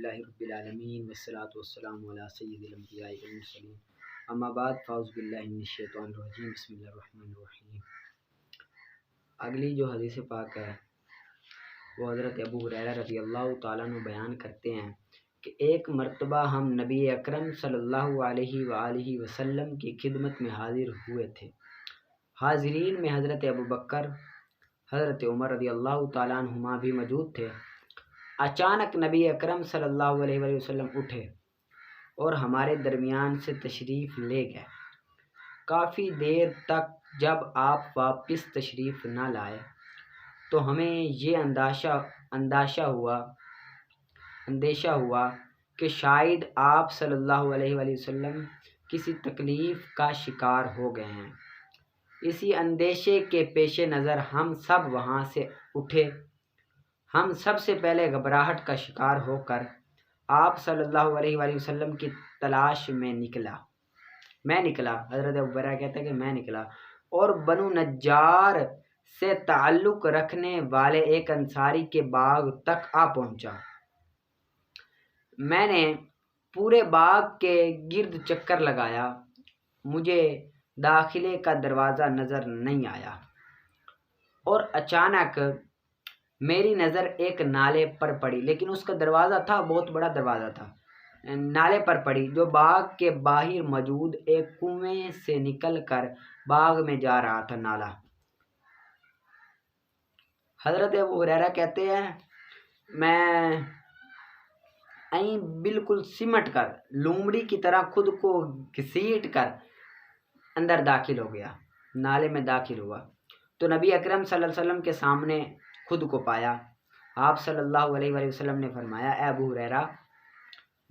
الحمدللہ رب العالمین والصلاة والسلام علی سید الانبیاء والمرسلین اما بعد فاعوذ باللہ من الشیطان الرجیم بسم اللہ الرحمن الرحیم۔ اگلی جو حدیث پاک ہے وہ حضرت ابو ہریرہ رضی اللہ تعالیٰ عنہ بیان کرتے ہیں کہ ایک مرتبہ ہم نبی اکرم صلی اللہ علیہ وآلہ وسلم کی خدمت میں حاضر ہوئے تھے۔ حاضرین میں حضرت ابو بکر، حضرت عمر رضی اللہ تعالیٰ عنہما بھی موجود تھے۔ اچانک نبی اکرم صلی اللہ علیہ وآلہ وسلم اٹھے اور ہمارے درمیان سے تشریف لے گئے۔ کافی دیر تک جب آپ واپس تشریف نہ لائے تو ہمیں یہ اندیشہ ہوا کہ شاید آپ صلی اللہ علیہ وآلہ وسلم کسی تکلیف کا شکار ہو گئے ہیں۔ اسی اندیشے کے پیش نظر ہم سب وہاں سے اٹھے۔ ہم سب سے پہلے گھبراہٹ کا شکار ہو کر آپ صلی اللہ علیہ وآلہ وسلم کی تلاش میں میں نکلا۔ حضرت ابو ہریرہ کہتا ہے کہ میں نکلا اور بنو نجار سے تعلق رکھنے والے ایک انصاری کے باغ تک آ پہنچا۔ میں نے پورے باغ کے گرد چکر لگایا، مجھے داخلے کا دروازہ نظر نہیں آیا اور اچانک میری نظر ایک نالے پر پڑی، لیکن اس کا دروازہ تھا، بہت بڑا دروازہ تھا، نالے پر پڑی جو باغ کے باہر موجود ایک کنویں سے نکل کر باغ میں جا رہا تھا۔ نالا حضرت ابو ہریرہ کہتے ہیں میں بالکل سمٹ کر لومڑی کی طرح خود کو گھسیٹ کر اندر داخل ہو گیا، نالے میں داخل ہوا تو نبی اکرم صلی اللہ علیہ وسلم کے سامنے خود کو پایا۔ آپ صلی اللہ علیہ وآلہ وسلم نے فرمایا اے ابو ہریرہ،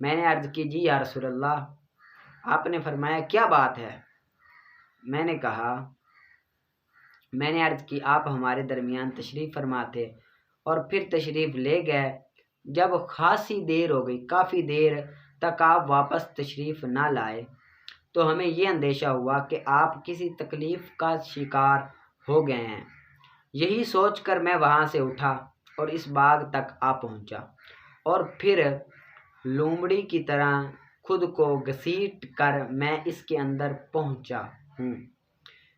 میں نے عرض کی جی یا رسول اللہ۔ آپ نے فرمایا کیا بات ہے؟ میں نے کہا میں نے عرض کی آپ ہمارے درمیان تشریف فرما تھے اور پھر تشریف لے گئے۔ جب خاصی دیر ہو گئی، کافی دیر تک آپ واپس تشریف نہ لائے تو ہمیں یہ اندیشہ ہوا کہ آپ کسی تکلیف کا شکار ہو گئے ہیں۔ یہی سوچ کر میں وہاں سے اٹھا اور اس باغ تک آ پہنچا اور پھر لومڑی کی طرح خود کو گھسیٹ کر میں اس کے اندر پہنچا ہوں۔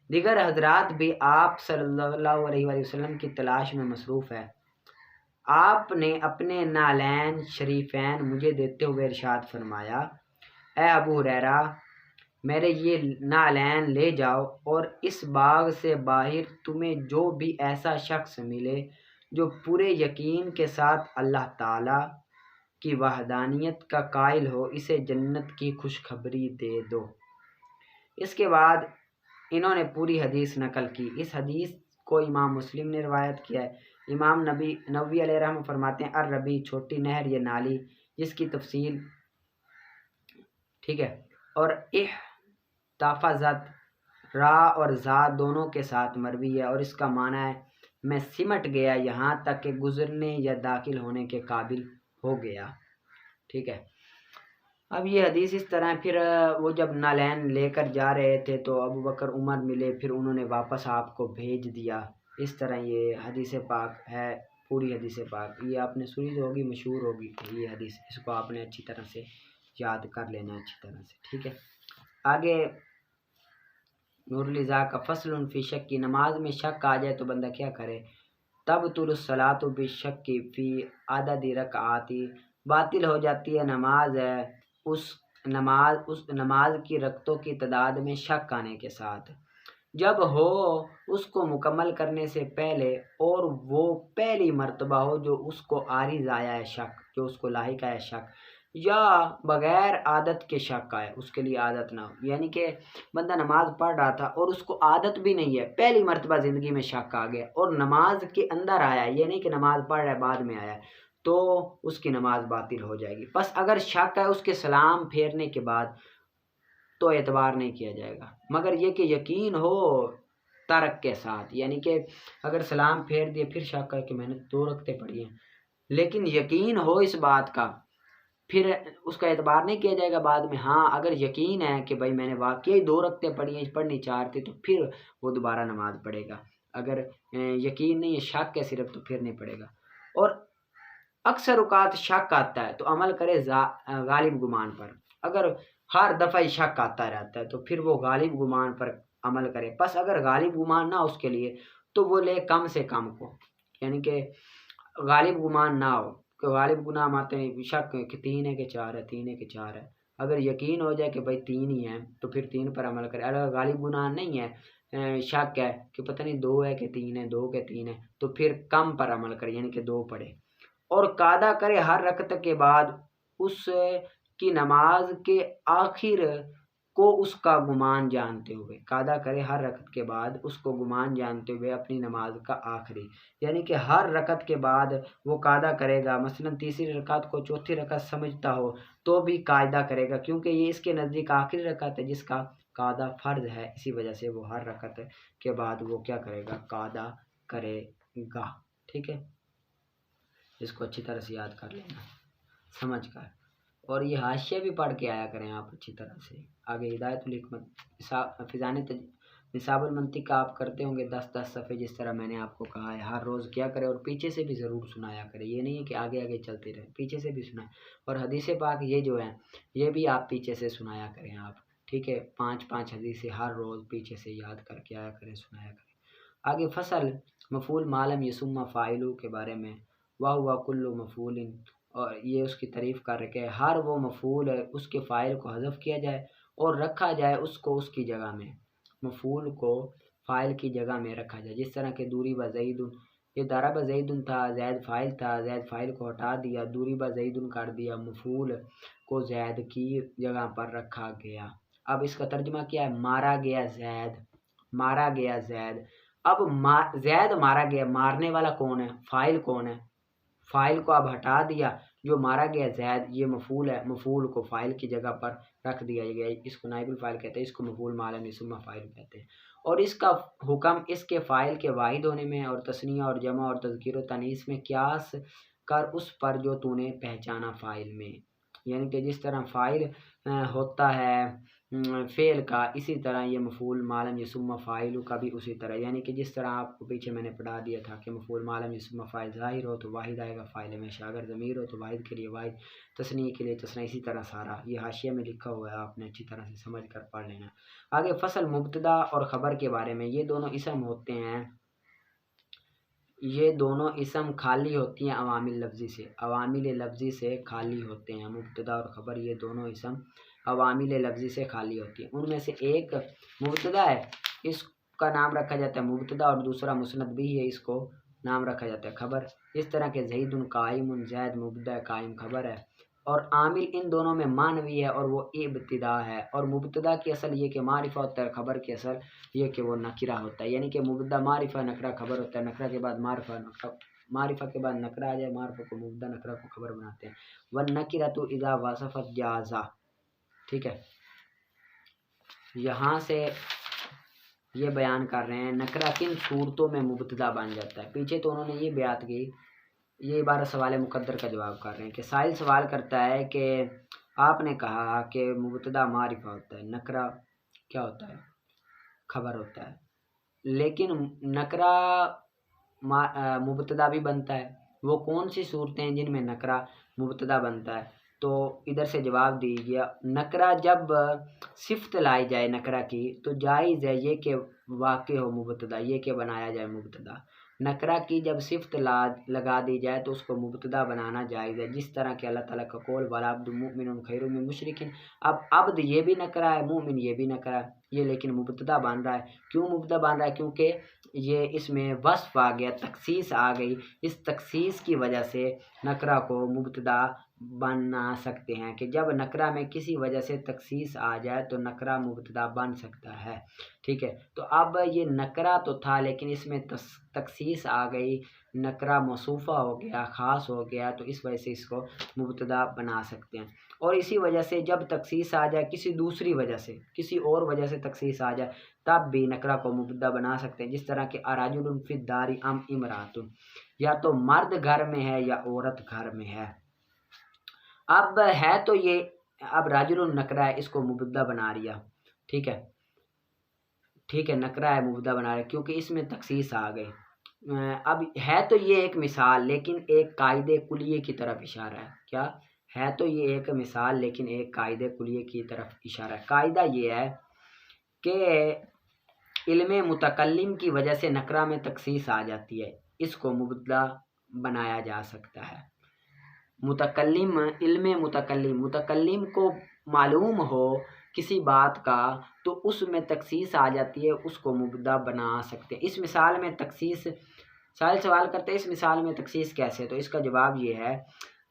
دیگر حضرات بھی آپ صلی اللہ علیہ وآلہ وسلم کی تلاش میں مصروف ہے۔ آپ نے اپنے نالین شریفین مجھے دیتے ہوئے ارشاد فرمایا اے ابو ہریرہ، میرے یہ نالین لے جاؤ اور اس باغ سے باہر تمہیں جو بھی ایسا شخص ملے جو پورے یقین کے ساتھ اللہ تعالیٰ کی وحدانیت کا قائل ہو، اسے جنت کی خوشخبری دے دو۔ اس کے بعد انہوں نے پوری حدیث نقل کی۔ اس حدیث کو امام مسلم نے روایت کیا ہے۔ امام نووی علیہ رحمہ فرماتے ہیں الربی چھوٹی نہر یا نالی جس کی تفصیل ٹھیک ہے اور احتفظت را اور زا دونوں کے ساتھ مروی ہے اور اس کا معنی ہے میں سمٹ گیا یہاں تک کہ گزرنے یا داخل ہونے کے قابل ہو گیا۔ ٹھیک ہے، اب یہ حدیث اس طرح پھر وہ جب نالین لے کر جا رہے تھے تو ابو بکر عمر ملے، پھر انہوں نے واپس آپ کو بھیج دیا۔ اس طرح یہ حدیث پاک ہے، پوری حدیث پاک یہ آپ نے سنی تو ہوگی، مشہور ہوگی یہ حدیث، اس کو آپ نے اچھی طرح سے یاد کر لینا اچھی طرح سے۔ ٹھیک ہے، آگے نور الزا کا فصل فی شک کی نماز میں شک آ جائے تو بندہ کیا کرے؟ تبطل الصلاۃ بالشک فی عدد رکعات، باطل ہو جاتی ہے نماز اس نماز کی رکعتوں کی تعداد میں شک آنے کے ساتھ، جب ہو اس کو مکمل کرنے سے پہلے اور وہ پہلی مرتبہ ہو جو اس کو عارض آیا ہے شک، جو اس کو لاحق آیا ہے شک، یا بغیر عادت کے شک آئے، اس کے لیے عادت نہ ہو، یعنی کہ بندہ نماز پڑھ رہا تھا اور اس کو عادت بھی نہیں ہے، پہلی مرتبہ زندگی میں شک آ گیا اور نماز کے اندر آیا، یہ نہیں کہ نماز پڑھ رہا ہے بعد میں آیا، تو اس کی نماز باطل ہو جائے گی۔ بس اگر شک ہے اس کے سلام پھیرنے کے بعد تو اعتبار نہیں کیا جائے گا، مگر یہ کہ یقین ہو ترک کے ساتھ، یعنی کہ اگر سلام پھیر دیے پھر شک ہے کہ میں نے 2 رکعتیں پڑھی ہیں، لیکن یقین ہو اس بات کا، پھر اس کا اعتبار نہیں کیا جائے گا بعد میں۔ ہاں اگر یقین ہے کہ بھائی میں نے واقعی 2 رکعتیں پڑھی ہیں، پڑھنی 4 تھی، تو پھر وہ دوبارہ نماز پڑھے گا۔ اگر یقین نہیں ہے، شک ہے صرف، تو پھر نہیں پڑھے گا۔ اور اکثر اوقات شک آتا ہے تو عمل کرے غالب گمان پر۔ اگر ہر دفعہ شک آتا رہتا ہے تو پھر وہ غالب گمان پر عمل کرے۔ پس اگر غالب گمان نہ اس کے لیے تو وہ لے کم سے کم کو، یعنی کہ غالب گمان نہ ہو کہ غالب گناہ آتے ہیں شک کہ 3 ہے کہ 4 ہے، 3 ہے کہ 4 ہے، اگر یقین ہو جائے کہ بھائی 3 ہی ہے تو پھر 3 پر عمل کرے۔ اگر غالب گناہ نہیں ہے، شک ہے کہ پتہ نہیں 2 ہے کہ 3 ہے، 2 کہ 3 ہے، تو پھر کم پر عمل کرے، یعنی کہ 2 پڑھے۔ اور قاعدہ کرے ہر رکعت کے بعد اس کی نماز کے آخر کو اس کا گمان جانتے ہوئے، قاعدہ کرے ہر رکعت کے بعد اس کو گمان جانتے ہوئے اپنی نماز کا آخری، یعنی کہ ہر رکعت کے بعد وہ قاعدہ کرے گا۔ مثلا تیسری رکعت کو چوتھی رکعت سمجھتا ہو تو بھی قاعدہ کرے گا، کیونکہ یہ اس کے نزدیک آخری رکعت ہے جس کا قاعدہ فرض ہے، اسی وجہ سے وہ ہر رکعت کے بعد وہ کیا کرے گا، قاعدہ کرے گا۔ ٹھیک ہے، اس کو اچھی طرح سے یاد کر لینا سمجھ کر، اور یہ حاشیہ بھی پڑھ کے آیا کریں آپ اچھی طرح سے۔ آگے ہدایت الحکمت فضان نصاب المنطق کا آپ کرتے ہوں گے 10 صفحے، جس طرح میں نے آپ کو کہا ہے ہر روز کیا کرے، اور پیچھے سے بھی ضرور سنایا کرے، یہ نہیں ہے کہ آگے آگے چلتے رہے، پیچھے سے بھی سنائیں۔ اور حدیث پاک یہ جو ہیں یہ بھی آپ پیچھے سے سنایا کریں آپ، ٹھیک ہے، 5 حدیث ہر روز پیچھے سے یاد کر کے آیا کریں، سنایا کریں۔ آگے فصل مفعول معلوم یسمى فاعل کے بارے میں، وَهُوَ كُلُّ مفعول، اور یہ اس کی تعریف کر رہے کہ ہر وہ مفعول ہے اس کے فاعل کو حذف کیا جائے اور رکھا جائے اس کو اس کی جگہ میں، مفعول کو فاعل کی جگہ میں رکھا جائے، جس طرح کہ ضرب زید، یہ ضرب زید تھا، زید فاعل تھا، زید فاعل کو ہٹا دیا، ضرب زید کر دیا، مفعول کو زید کی جگہ پر رکھا گیا۔ اب اس کا ترجمہ کیا ہے، مارا گیا زید، مارا گیا زید۔ اب زید مارا گیا، مارنے والا کون ہے، فاعل کون ہے، فاعل کو اب ہٹا دیا، جو مارا گیا زید یہ مفعول ہے، مفعول کو فاعل کی جگہ پر رکھ دیا گیا، اس کو نائب الفاعل کہتے ہیں، اس کو مفعول معلوم یسمى فاعل کہتے ہیں۔ اور اس کا حکم اس کے فاعل کے واحد ہونے میں اور تثنیہ اور جمع اور تذکیر و تانیث میں قیاس کر اس پر جو تو نے پہچانا فاعل میں، یعنی کہ جس طرح فاعل ہوتا ہے فعل کا، اسی طرح یہ مفعول معلوم یسمى فاعل کا بھی اسی طرح، یعنی کہ جس طرح آپ کو پیچھے میں نے پڑھا دیا تھا کہ مفعول معلوم یسمى فاعل ظاہر ہو تو واحد آئے گا فاعل ہمیشہ، اگر ضمیر ہو تو واحد کے لیے واحد، تثنیہ کے لیے تثنیہ، اسی طرح سارا یہ حاشیے میں لکھا ہوا ہے، آپ نے اچھی طرح سے سمجھ کر پڑھ لینا۔ آگے فصل مبتدا اور خبر کے بارے میں، یہ دونوں اسم ہوتے ہیں، یہ دونوں اسم خالی ہوتی ہیں عوامل لفظی سے، عوامل لفظی سے خالی ہوتے ہیں، مبتدا اور خبر یہ دونوں اسم عوامل لفظی سے خالی ہوتی ہیں۔ ان میں سے ایک مبتدا ہے، اس کا نام رکھا جاتا ہے مبتدا، اور دوسرا مسند بھی ہے، اس کو نام رکھا جاتا ہے خبر، اس طرح کہ زید قائم، زید مبتدا ہے، قائم خبر ہے، اور عامل ان دونوں میں معنوی ہے اور وہ ابتدا ہے، اور مبتدا کی اصل یہ کہ معرفہ ہوتا ہے، خبر کی اصل یہ کہ وہ نکرہ ہوتا ہے، یعنی کہ مبتدا معرفہ، نکرہ خبر ہوتا ہے، نکرہ کے بعد معرفہ، معرفہ کے بعد نکرہ آ جائے، معرفہ کو مبتدا، نکرہ کو خبر بناتے ہیں۔ والنکرۃ اذا وصفت جازا، ٹھیک ہے، یہاں سے یہ بیان کر رہے ہیں نکرہ کن صورتوں میں مبتدا بن جاتا ہے۔ پیچھے تو انہوں نے یہ بیات کی، یہ عبارت سوال مقدر کا جواب کر رہے ہیں کہ سائل سوال کرتا ہے کہ آپ نے کہا کہ مبتدا معرفہ ہوتا ہے، نکرہ کیا ہوتا ہے، خبر ہوتا ہے، لیکن نکرہ مبتدا بھی بنتا ہے، وہ کون سی صورتیں ہیں جن میں نکرہ مبتدا بنتا ہے؟ تو ادھر سے جواب دیجیے، نکرہ جب صفت لائی جائے نکرہ کی تو جائز ہے یہ کہ واقع ہو مبتدا، یہ کہ بنایا جائے مبتدا، نکرہ کی جب صفت لگا دی جائے تو اس کو مبتدا بنانا جائز ہے، جس طرح کہ اللہ تعالیٰ کا قول وَالْعَبْدُ مُؤْمِنٌ خَيْرٌ مِّن مُشْرِكٍ۔ اب عبد یہ بھی نکرہ ہے، مومن یہ بھی نکرہ ہے، یہ لیکن مبتدا بن رہا ہے، کیوں مبتدا بن رہا ہے؟ کیونکہ یہ اس میں وصف آ گیا، تخصیص آ گئی، اس تخصیص کی وجہ سے نکرہ کو مبتدا بنا سکتے ہیں، کہ جب نکرہ میں کسی وجہ سے تخصیص آ جائے تو نکرہ مبتدا بن سکتا ہے، ٹھیک ہے۔ تو اب یہ نکرہ تو تھا لیکن اس میں تخصیص آ گئی، نکرہ موصوفہ ہو گیا، خاص ہو گیا، تو اس وجہ سے اس کو مبتدا بنا سکتے ہیں۔ اور اسی وجہ سے جب تخصیص آ جائے کسی دوسری وجہ سے، کسی اور وجہ سے تخصیص آ جائے تب بھی نکرہ کو مبتدا بنا سکتے ہیں، جس طرح کہ الرجل فی الدار ام امرأۃ، یا تو مرد گھر میں ہے یا عورت گھر میں ہے۔ اب ہے تو یہ، اب رجل نکرہ ہے، اس کو مبتدا بنا رہا، ٹھیک ہے، ٹھیک ہے، نکرہ ہے مبتدا بنا رہا کیونکہ اس میں تخصیص آ گئی، اب ہے تو یہ ایک مثال لیکن ایک قاعدے کلیے کی طرف اشارہ ہے. کیا ہے؟ تو یہ ایک مثال لیکن ایک قاعدے کلیے کی طرف اشارہ ہے. قاعدہ یہ ہے کہ علم متکلم کی وجہ سے نکرہ میں تخصیص آ جاتی ہے، اس کو مبتدا بنایا جا سکتا ہے. متکلم، علم متکلم کو معلوم ہو کسی بات کا تو اس میں تخصیص آ جاتی ہے، اس کو مبتدا بنا سکتے ہیں. اس مثال میں تخصیص، سوال کرتے ہیں اس مثال میں تخصیص کیسے؟ تو اس کا جواب یہ ہے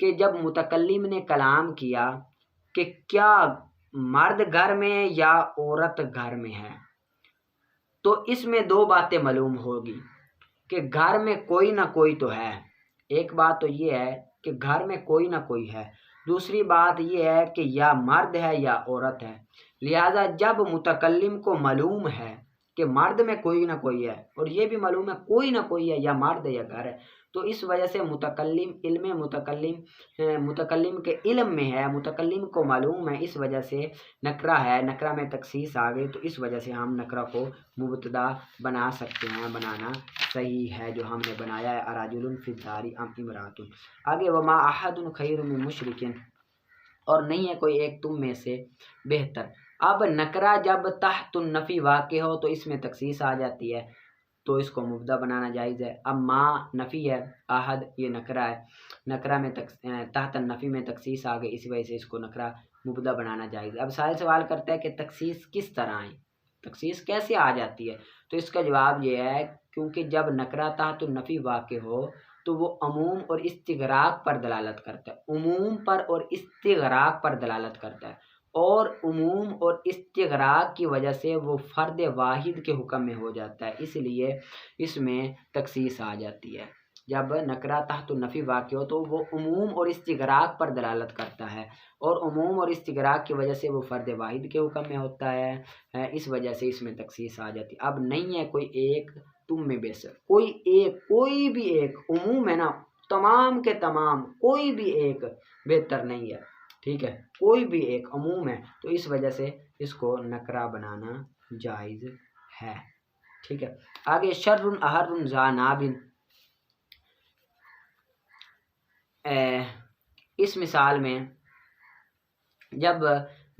کہ جب متکلم نے کلام کیا کہ کیا مرد گھر میں یا عورت گھر میں ہے، تو اس میں دو باتیں معلوم ہوگی کہ گھر میں کوئی نہ کوئی تو ہے. ایک بات تو یہ ہے کہ گھر میں کوئی نہ کوئی ہے، دوسری بات یہ ہے کہ یا مرد ہے یا عورت ہے. لہذا جب متکلم کو معلوم ہے کہ مرد میں کوئی نہ کوئی ہے اور یہ بھی معلوم ہے کوئی نہ کوئی ہے، یا مرد ہے یا گھر ہے، تو اس وجہ سے متکلم، علم متکلم کے علم میں ہے، متکلم کو معلوم ہے، اس وجہ سے نکرہ ہے، نکرہ میں تخصیص آ گئی، تو اس وجہ سے ہم نکرہ کو مبتدا بنا سکتے ہیں. بنانا صحیح ہے جو ہم نے بنایا ہے. اراجل فی الدار ام امرات. آگے وما احد خیر من مشرک، اور نہیں ہے کوئی ایک تم میں سے بہتر. اب نکرہ جب تحت النفی واقع ہو تو اس میں تخصیص آ جاتی ہے، تو اس کو مبتدا بنانا جائز ہے. اب ما نفی ہے، احد یہ نکرہ ہے، نکرہ میں تحت النفی میں تخصیص آ گئی، اسی وجہ سے اس کو نکرہ مبتدا بنانا جائز ہے. اب سوال کرتا ہے کہ تخصیص کس طرح ہے، تخصیص کیسے آ جاتی ہے؟ تو اس کا جواب یہ ہے کیونکہ جب نکرہ تحت النفی واقع ہو تو وہ عموم اور استغراق پر دلالت کرتا ہے، عموم پر اور استغراق پر دلالت کرتا ہے، اور عموم اور استغراق کی وجہ سے وہ فرد واحد کے حکم میں ہو جاتا ہے، اس لیے اس میں تخصیص آ جاتی ہے. جب نکرہ تحت النفی واقع ہو تو وہ عموم اور استغراق پر دلالت کرتا ہے، اور عموم اور استغراق کی وجہ سے وہ فرد واحد کے حکم میں ہوتا ہے، اس وجہ سے اس میں تخصیص آ جاتی ہے. اب نہیں ہے کوئی ایک تم میں بہتر، کوئی ایک، کوئی بھی ایک، عموم ہے نا، تمام کے تمام، کوئی بھی ایک بہتر نہیں ہے. ٹھیک ہے، کوئی بھی ایک عموم ہے، تو اس وجہ سے اس کو نکرہ بنانا جائز ہے. ٹھیک ہے. آگے شر احر ذا ناب، اس مثال میں جب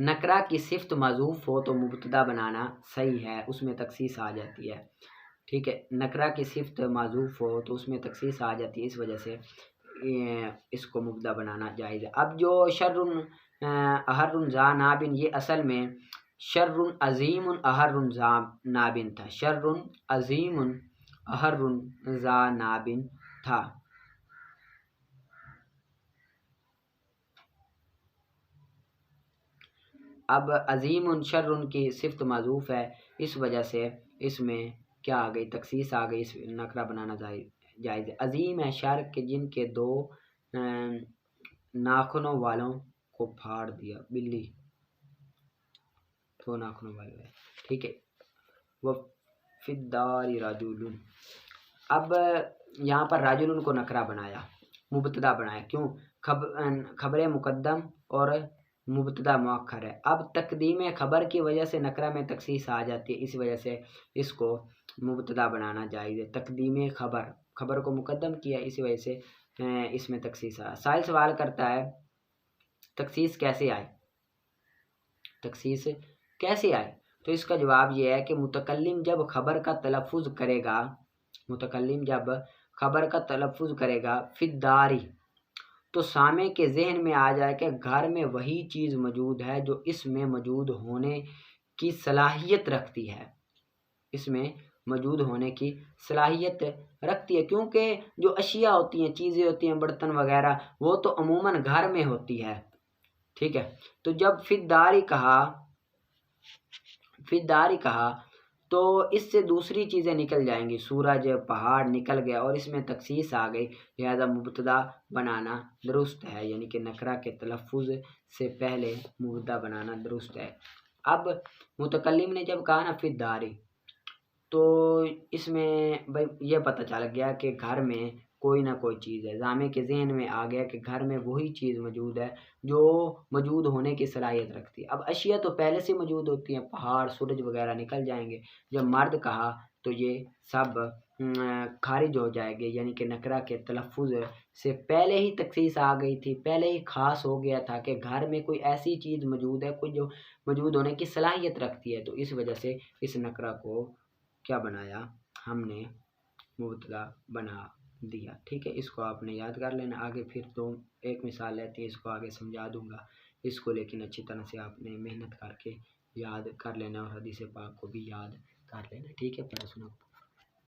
نکرہ کی صفت محذوف ہو تو مبتدا بنانا صحیح ہے، اس میں تخصیص آ جاتی ہے. ٹھیک ہے، نکرہ کی صفت معذوف ہو تو اس میں تخصیص آ جاتی ہے، اس وجہ سے اس کو مبتدا بنانا جائز ہے. اب جو شر احر ذا ناب، یہ اصل میں شر عظیم احر ذا ناب تھا، شر عظیم احر ذا ناب تھا. اب عظیم شر کی صفت معذوف ہے، اس وجہ سے اس میں کیا آ گئی؟ تخصیص آ گئی، اس نکرہ بنانا جائز ہے. عظیم ہے شر کے جن کے دو ناخنوں والوں کو پھاڑ دیا، بلی دو ناخنوں والے ہے. ٹھیک ہے. وہ فی الدار رجل، اب یہاں پر رجل کو نکرہ بنایا، مبتدا بنایا، کیوں؟ خبر مقدم اور مبتدا مؤخر ہے. اب تقدیم خبر کی وجہ سے نکرہ میں تخصیص آ جاتی ہے، اس وجہ سے اس کو مبتدا بنانا جائز ہے. تقدیم خبر کو مقدم کیا، اسی وجہ سے اس میں تخصیص آیا. سائل سوال کرتا ہے تخصیص کیسے آئے، تخصیص کیسے آئے؟ تو اس کا جواب یہ ہے کہ متکلم جب خبر کا تلفظ کرے گا، متکلم جب خبر کا تلفظ کرے گا فی الداری، تو سامع کے ذہن میں آ جائے کہ گھر میں وہی چیز موجود ہے جو اس میں موجود ہونے کی صلاحیت رکھتی ہے، اس میں موجود ہونے کی صلاحیت رکھتی ہے، کیونکہ جو اشیاء ہوتی ہیں، چیزیں ہوتی ہیں، برتن وغیرہ، وہ تو عموماً گھر میں ہوتی ہے. ٹھیک ہے. تو جب فی الداری کہا تو اس سے دوسری چیزیں نکل جائیں گی، سورج، پہاڑ نکل گیا اور اس میں تخصیص آ گئی، لہذا مبتدا بنانا درست ہے، یعنی کہ نکرہ کے تلفظ سے پہلے مبتدا بنانا درست ہے. اب متکلم نے جب کہا نا فی الداری، تو اس میں بھائی یہ پتہ چل گیا کہ گھر میں کوئی نہ کوئی چیز ہے، سامع کے ذہن میں آ گیا کہ گھر میں وہی چیز موجود ہے جو موجود ہونے کی صلاحیت رکھتی ہے. اب اشیاء تو پہلے سے موجود ہوتی ہیں، پہاڑ، سورج وغیرہ نکل جائیں گے. جب مرد کہا تو یہ سب خارج ہو جائے گی، یعنی کہ نکرہ کے تلفظ سے پہلے ہی تخصیص آ گئی تھی، پہلے ہی خاص ہو گیا تھا کہ گھر میں کوئی ایسی چیز موجود ہے، کوئی جو موجود ہونے کی صلاحیت رکھتی ہے، تو اس وجہ سے اس نکرہ کو کیا بنایا، ہم نے مبتدا بنا دیا۔ ٹھیک ہے، اس کو آپ نے یاد کر لینا، آگے پھر تو ایک مثال لیتی ہے، اس کو آگے سمجھا دوں گا، اس کو لیکن اچھی طرح سے آپ نے محنت کر کے یاد کر لینا اور حدیث پاک کو بھی یاد کر لینا۔ ٹھیک ہے، پڑھا سنا